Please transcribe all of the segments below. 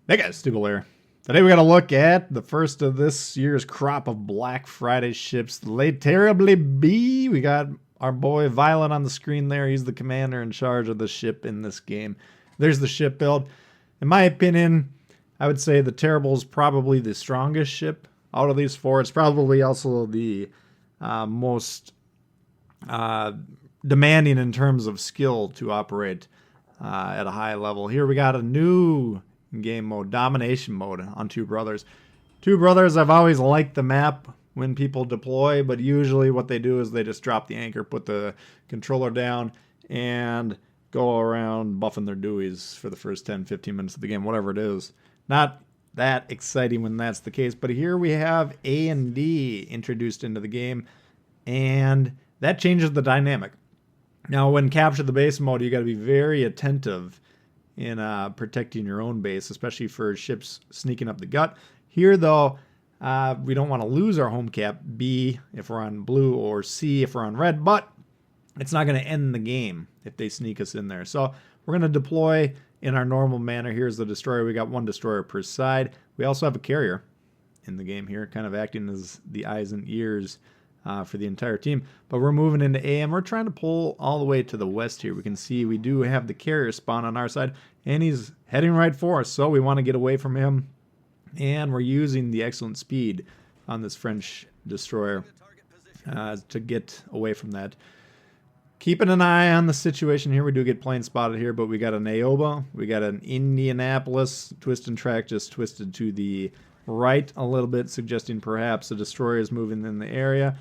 Hey guys, Tbull here. Today we got to look at the first of this year's crop of Black Friday ships, the late Terribly B. We got our boy Violet on the screen there. He's the commander in charge of the ship in this game. There's the ship build. In my opinion, I would say the Terrible is probably the strongest ship out of these four. It's probably also the most demanding in terms of skill to operate at a high level. Here we got a new game mode, Domination mode on Two Brothers. Two Brothers, I've always liked the map when people deploy, but usually what they do is they just drop the anchor, put the controller down, and go around buffing their deweys for the first 10-15 minutes of the game, whatever it is. Not that exciting when that's the case, but here we have A and D introduced into the game, and that changes the dynamic. Now, when capture the base mode, you got to be very attentive in protecting your own base, especially for ships sneaking up the gut. Here, though, we don't want to lose our home cap, B, if we're on blue, or C, if we're on red, but it's not going to end the game if they sneak us in there. So we're going to deploy in our normal manner. Here's the destroyer. We got one destroyer per side. We also have a carrier in the game here, kind of acting as the eyes and ears for the entire team. But we're moving into A, and we're trying to pull all the way to the west here. We can see we do have the carrier spawn on our side, and he's heading right for us, so we want to get away from him. And we're using the excellent speed on this French destroyer to get away from that. Keeping an eye on the situation here. We do get plane spotted here, but we got an Aoba. We got an Indianapolis. Twist and track just twisted to the right a little bit, suggesting perhaps a destroyer is moving in the area.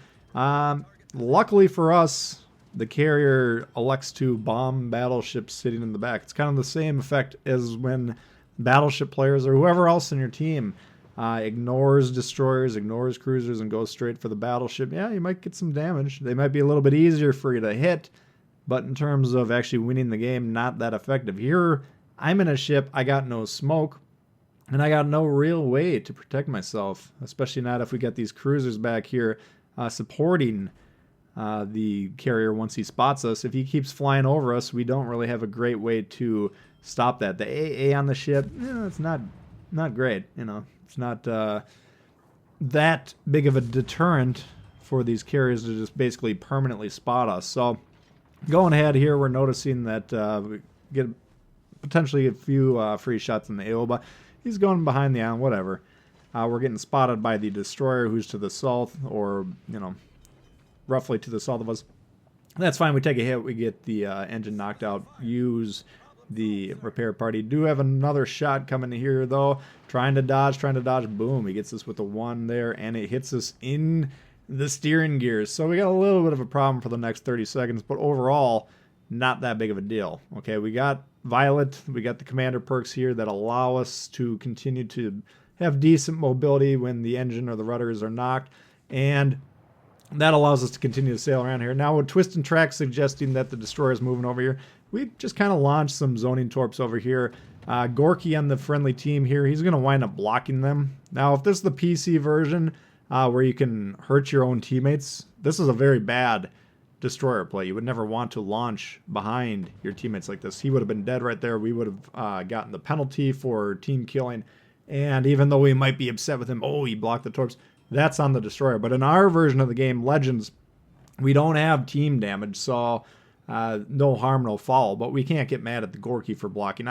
Luckily for us, the carrier elects to bomb battleships sitting in the back. It's kind of the same effect as when battleship players or whoever else in your team ignores destroyers, ignores cruisers, and goes straight for the battleship. Yeah, you might get some damage. They might be a little bit easier for you to hit, but in terms of actually winning the game, not that effective. Here, I'm in a ship. I got no smoke, and I got no real way to protect myself, especially not if we get these cruisers back here supporting the carrier once he spots us. If he keeps flying over us, we don't really have a great way to stop that. The AA on the ship, it's not great. It's not that big of a deterrent for these carriers to just basically permanently spot us. So going ahead here, we're noticing that we get potentially a few free shots in the Aoba. He's going behind the island, whatever. We're getting spotted by the destroyer who's to the south, or, roughly to the south of us. That's fine. We take a hit. We get the engine knocked out. Use the repair party. Do have another shot coming here, though. Trying to dodge. Boom. He gets us with the one there, and it hits us in the steering gears. So we got a little bit of a problem for the next 30 seconds, but overall, not that big of a deal. Okay, we got Violet. We got the commander perks here that allow us to continue to have decent mobility when the engine or the rudders are knocked, and that allows us to continue to sail around here. Now with twist and track suggesting that the destroyer is moving over here, we just kind of launched some zoning torps over here. Gorky on the friendly team here, he's going to wind up blocking them. Now if this is the PC version where you can hurt your own teammates, this is a very bad destroyer play. You would never want to launch behind your teammates like this. He would have been dead right there. We would have gotten the penalty for team killing. And even though we might be upset with him, oh, he blocked the torps, that's on the destroyer. But in our version of the game, Legends, we don't have team damage, so no harm, no foul. But we can't get mad at the Gorky for blocking.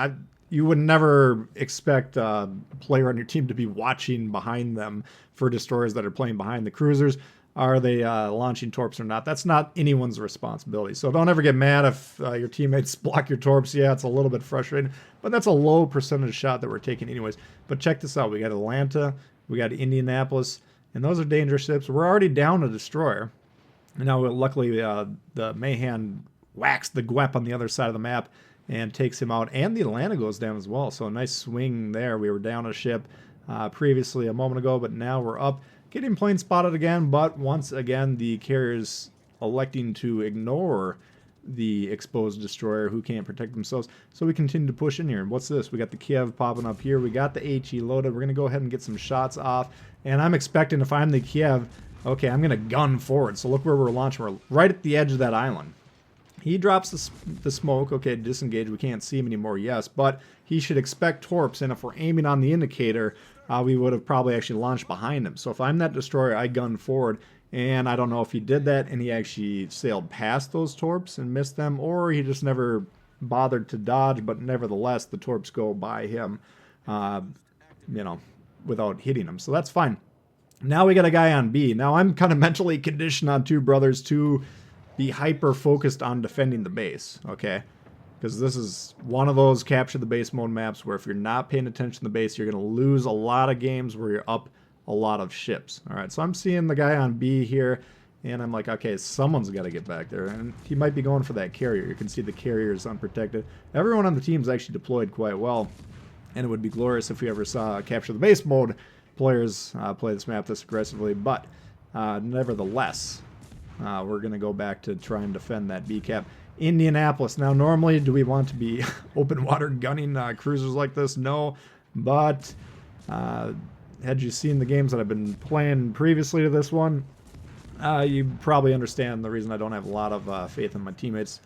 You would never expect a player on your team to be watching behind them for destroyers that are playing behind the cruisers. Are they launching torps or not? That's not anyone's responsibility. So don't ever get mad if your teammates block your torps. Yeah, it's a little bit frustrating, but that's a low percentage shot that we're taking anyways. But check this out. We got Atlanta, we got Indianapolis, and those are dangerous ships. We're already down a destroyer. And now, luckily, the Mahan whacks the Gwep on the other side of the map and takes him out. And the Atlanta goes down as well. So a nice swing there. We were down a ship previously a moment ago, but now we're up. Getting plane spotted again, but once again, the carrier's electing to ignore the exposed destroyer who can't protect themselves. So we continue to push in here. And what's this? We got the Kiev popping up here. We got the HE loaded. We're going to go ahead and get some shots off. And I'm expecting, if I'm the Kiev, okay, I'm going to gun forward. So look where we're launching. We're right at the edge of that island. He drops the smoke. Okay, disengage. We can't see him anymore. Yes, but he should expect torps. And if we're aiming on the indicator, we would have probably actually launched behind him. So if I'm that destroyer, I gun forward. And I don't know if he did that and he actually sailed past those torps and missed them, or he just never bothered to dodge. But nevertheless, the torps go by him, you know, without hitting him. So that's fine. Now we got a guy on B. Now I'm kind of mentally conditioned on Two Brothers to be hyper focused on defending the base, okay? Because this is one of those capture the base mode maps where if you're not paying attention to the base, you're going to lose a lot of games where you're up a lot of ships. All right, so I'm seeing the guy on B here, and I'm like, okay, someone's got to get back there. And he might be going for that carrier. You can see the carrier is unprotected. Everyone on the team is actually deployed quite well, and it would be glorious if we ever saw capture the base mode players play this map this aggressively. But nevertheless, we're going to go back to try and defend that B cap. Indianapolis. Now, normally, do we want to be open water gunning cruisers like this? No. But had you seen the games that I've been playing previously to this one, you probably understand the reason I don't have a lot of faith in my teammates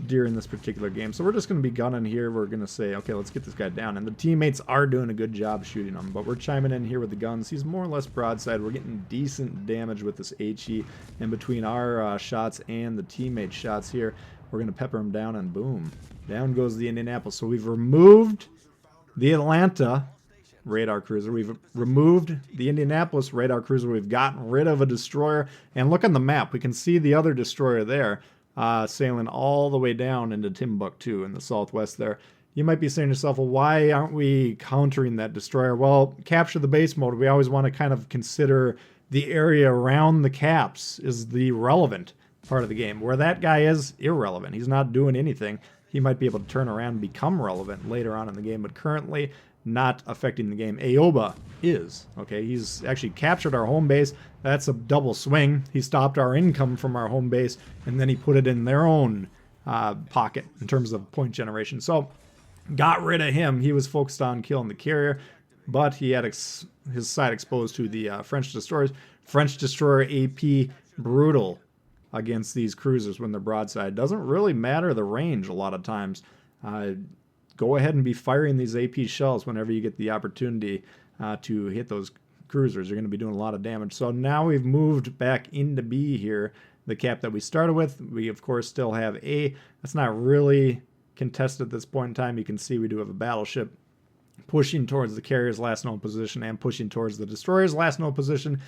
during this particular game. So we're just going to be gunning here. We're going to say, okay, let's get this guy down. And the teammates are doing a good job shooting him, but we're chiming in here with the guns. He's more or less broadside. We're getting decent damage with this HE. And between our shots and the teammate shots here, we're going to pepper him down, and boom, down goes the Indianapolis. So we've removed the Atlanta radar cruiser. We've removed the Indianapolis radar cruiser. We've gotten rid of a destroyer. And look on the map. We can see the other destroyer there. Sailing all the way down into Timbuktu in the southwest there. You might be saying to yourself, well, why aren't we countering that destroyer? Well, capture the base mode, we always want to kind of consider the area around the caps is the relevant part of the game. Where that guy is irrelevant. He's not doing anything. He might be able to turn around and become relevant later on in the game, but currently not affecting the game. Aoba is. Okay, he's actually captured our home base. That's a double swing. He stopped our income from our home base, and then he put it in their own pocket in terms of point generation. So, got rid of him. He was focused on killing the carrier, but he had his side exposed to the French destroyers. French destroyer AP, brutal against these cruisers when they're broadside. Doesn't really matter the range a lot of times. Go ahead and be firing these AP shells whenever you get the opportunity to hit those cruisers. You're going to be doing a lot of damage. So now we've moved back into B here, the cap that we started with. We, of course, still have A. That's not really contested at this point in time. You can see we do have a battleship pushing towards the carrier's last known position and pushing towards the destroyer's last known position.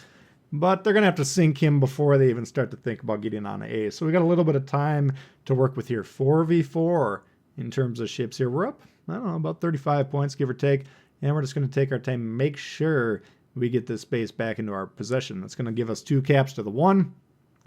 But they're going to have to sink him before they even start to think about getting on A. So we got a little bit of time to work with here. 4v4 in terms of ships here. We're up, I don't know, about 35 points, give or take. And we're just going to take our time and make sure we get this base back into our possession. That's going to give us 2 caps to the 1,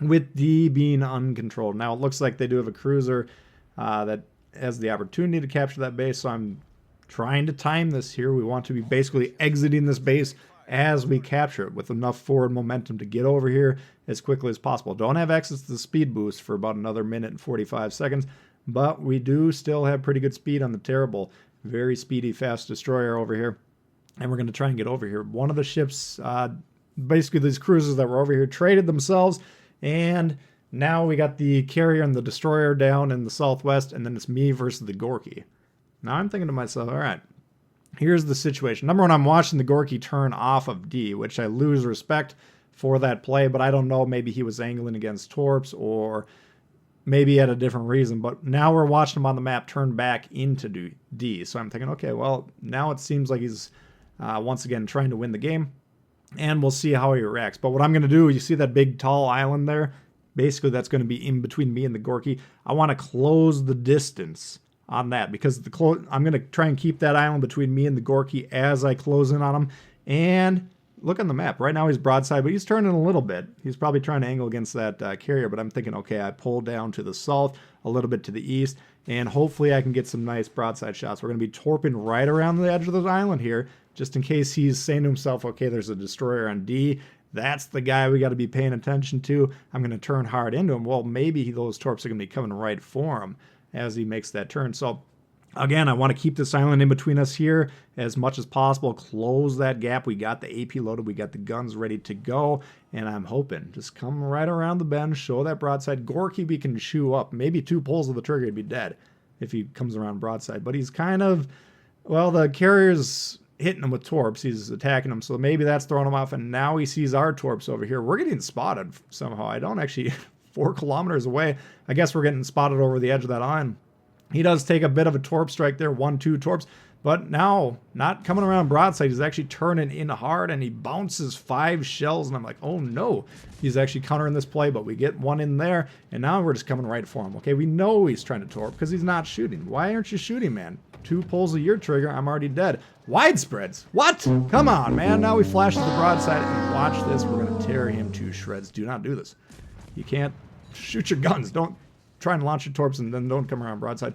with D being uncontrolled. Now, it looks like they do have a cruiser that has the opportunity to capture that base, so I'm trying to time this here. We want to be basically exiting this base as we capture it with enough forward momentum to get over here as quickly as possible. Don't have access to the speed boost for about another minute and 45 seconds, but we do still have pretty good speed on the Terrible. Very speedy, fast destroyer over here. And we're going to try and get over here. One of the ships, basically these cruisers that were over here, traded themselves. And now we got the carrier and the destroyer down in the southwest. And then it's me versus the Gorky. Now I'm thinking to myself, all right, here's the situation. Number one, I'm watching the Gorky turn off of D, which I lose respect for that play. But I don't know, maybe he was angling against torps or maybe he had a different reason. But now we're watching him on the map turn back into D. So I'm thinking, okay, well, now it seems like he's once again trying to win the game. And we'll see how he reacts. But what I'm going to do, you see that big tall island there? Basically, that's going to be in between me and the Gorky. I want to close the distance on that because I'm going to try and keep that island between me and the Gorky as I close in on him. And look on the map. Right now he's broadside, but he's turning a little bit. He's probably trying to angle against that carrier, but I'm thinking, okay, I pull down to the south, a little bit to the east, and hopefully I can get some nice broadside shots. We're going to be torping right around the edge of the island here, just in case he's saying to himself, okay, there's a destroyer on D. That's the guy we got to be paying attention to. I'm going to turn hard into him. Well, maybe those torps are going to be coming right for him as he makes that turn. So Again, I want to keep this island in between us here as much as possible. Close that gap. We got the AP loaded. We got the guns ready to go. And I'm hoping, just come right around the bend, show that broadside. Gorky we can chew up. Maybe 2 pulls of the trigger, he'd be dead if he comes around broadside. But he's kind of, well, the carrier's hitting him with torps. He's attacking him. So maybe that's throwing him off. And now he sees our torps over here. We're getting spotted somehow. I don't actually, 4 kilometers away. I guess we're getting spotted over the edge of that island. He does take a bit of a torp strike there, 1-2 torps, but now not coming around broadside. He's actually turning in hard, and he bounces 5 shells, and I'm like, oh no. He's actually countering this play, but we get 1 in there, and now we're just coming right for him. Okay, we know he's trying to torp because he's not shooting. Why aren't you shooting, man? 2 pulls of your trigger, I'm already dead. Widespreads. What? Come on, man. Now we flash to the broadside, and watch this. We're going to tear him to shreds. Do not do this. You can't shoot your guns. Don't try and launch your torps and then don't come around broadside.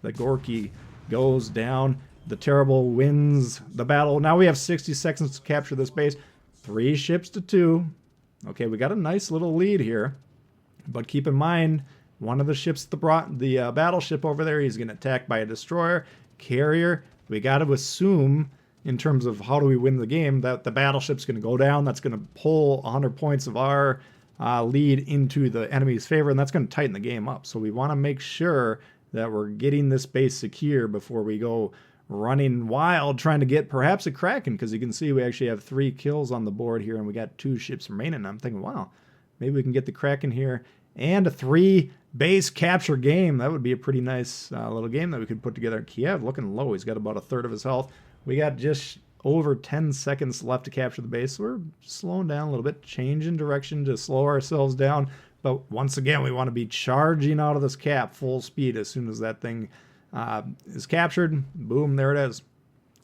The Gorky goes down. The Tbull wins the battle. Now we have 60 seconds to capture this base. 3 ships to 2. Okay, we got a nice little lead here. But keep in mind, one of the ships, the battleship over there, he's getting attacked by a destroyer. Carrier, we got to assume, in terms of how do we win the game, that the battleship's going to go down. That's going to pull 100 points of our lead into the enemy's favor, and that's going to tighten the game up. So we want to make sure that we're getting this base secure before we go running wild trying to get perhaps a Kraken, because you can see we actually have 3 kills on the board here, and we got 2 ships remaining. I'm thinking, wow, maybe we can get the Kraken here and a 3 base capture game. That would be a pretty nice little game that we could put together. Kiev looking low. He's got about 1/3 of his health. We got just over 10 seconds left to capture the base. So we're slowing down a little bit, changing direction to slow ourselves down. But once again, we want to be charging out of this cap full speed as soon as that thing is captured. Boom, there it is.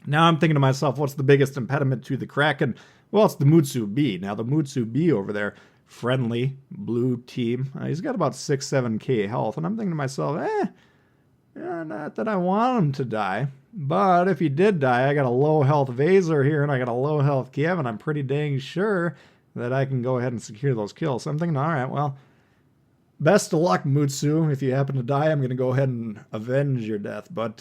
Now I'm thinking to myself, what's the biggest impediment to the Kraken? Well, it's the Mutsu B. Now the Mutsu B over there, friendly blue team. He's got about 6-7k health. And I'm thinking to myself, not that I want him to die. But if he did die, I got a low health Vaser here, and I got a low health Kiev, and I'm pretty dang sure that I can go ahead and secure those kills. So I'm thinking, all right, well, best of luck, Mutsu. If you happen to die, I'm going to go ahead and avenge your death. But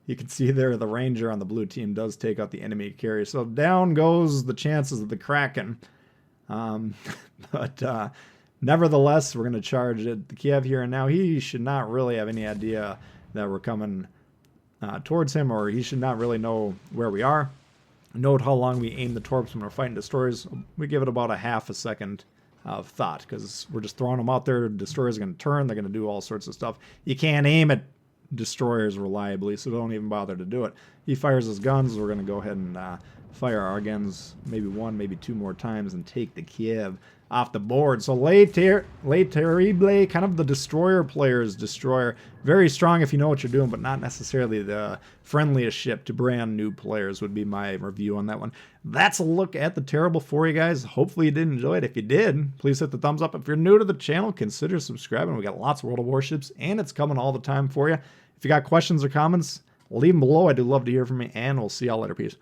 you can see there the Ranger on the blue team does take out the enemy carrier. So down goes the chances of the Kraken. But nevertheless, we're going to charge it. The Kiev here, and now he should not really have any idea that we're coming towards him, or he should not really know where we are. Note how long we aim the torps when we're fighting destroyers. We give it about a half a second of thought, because we're just throwing them out there. Destroyers are going to turn. They're going to do all sorts of stuff. You can't aim at destroyers reliably, so don't even bother to do it. He fires his guns. We're going to go ahead and fire our guns maybe 1, maybe 2 more times and take the Kiev off the board. So Le Terrible, kind of the destroyer player's destroyer. Very strong if you know what you're doing, but not necessarily the friendliest ship to brand new players would be my review on that one. That's a look at the Tbull for you guys. Hopefully you did enjoy it. If you did, please hit the thumbs up. If you're new to the channel, consider subscribing. We got lots of World of Warships, and it's coming all the time for you. If you got questions or comments, leave them below. I do love to hear from you, and we'll see y'all later. Peace.